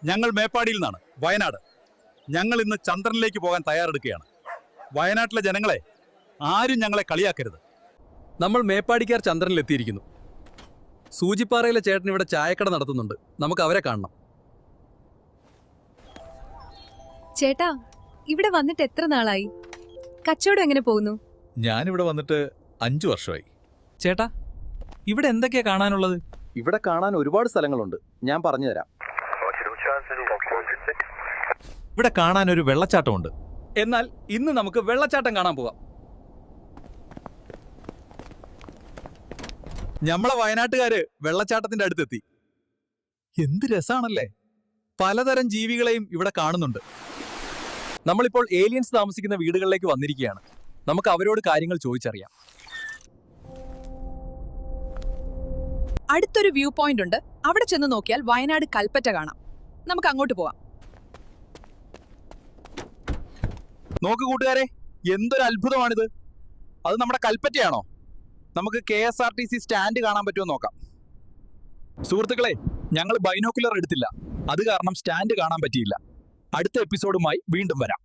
ഞങ്ങൾ മേപ്പാടിയിൽ നിന്നാണ്, വയനാട്. ഞങ്ങൾ ഇന്ന് ചന്ദ്രനിലേക്ക് പോകാൻ തയ്യാറെടുക്കുകയാണ്. വയനാട്ടിലെ ജനങ്ങളെ ആരും ഞങ്ങളെ കളിയാക്കരുത്. നമ്മൾ മേപ്പാടിക്കാർ ചന്ദ്രനിലെത്തിയിരിക്കുന്നു. സൂചിപ്പാറയിലെ ചേട്ടൻ ഇവിടെ ചായക്കട നടത്തുന്നുണ്ട്. നമുക്ക് അവരെ കാണണം. ചേട്ടാ, ഇവിടെ വന്നിട്ട് എത്ര നാളായി? കച്ചവടം എങ്ങനെ പോകുന്നു? ഞാനിവിടെ വന്നിട്ട് 5 വർഷമായി. ചേട്ടാ, ഇവിടെ എന്തൊക്കെയാ കാണാനുള്ളത്? ഇവിടെ കാണാൻ ഒരുപാട് സ്ഥലങ്ങളുണ്ട്, ഞാൻ പറഞ്ഞുതരാം. ഇവിടെ കാണാൻ ഒരു വെള്ളച്ചാട്ടമുണ്ട്. എന്നാൽ ഇന്ന് നമുക്ക് വെള്ളച്ചാട്ടം കാണാൻ പോകാം. ഞമ്മളെ വയനാട്ടുകാര് വെള്ളച്ചാട്ടത്തിന്റെ അടുത്തെത്തി. എന്ത് രസാണല്ലേ! പലതരം ജീവികളെയും ഇവിടെ കാണുന്നുണ്ട്. നമ്മളിപ്പോൾ ഏലിയൻസ് താമസിക്കുന്ന വീടുകളിലേക്ക് വന്നിരിക്കുകയാണ്. നമുക്ക് അവരോട് കാര്യങ്ങൾ ചോദിച്ചറിയാം. അടുത്തൊരു വ്യൂ പോയിന്റ് ഉണ്ട്. അവിടെ ചെന്ന് നോക്കിയാൽ വയനാട് കൽപ്പറ്റ കാണാം. നമുക്ക് അങ്ങോട്ട് പോവാം. നോക്ക് കൂട്ടുകാരെ, എന്തൊരു അത്ഭുതമാണിത്! അത് നമ്മുടെ കൽപ്പറ്റയാണോ? നമുക്ക് KSRTC സ്റ്റാൻഡ് കാണാൻ പറ്റുമോ നോക്കാം. സുഹൃത്തുക്കളെ, ഞങ്ങൾ ബൈനോക്കുലർ എടുത്തില്ല, അത് കാരണം സ്റ്റാൻഡ് കാണാൻ പറ്റിയില്ല. അടുത്ത എപ്പിസോഡുമായി വീണ്ടും വരാം.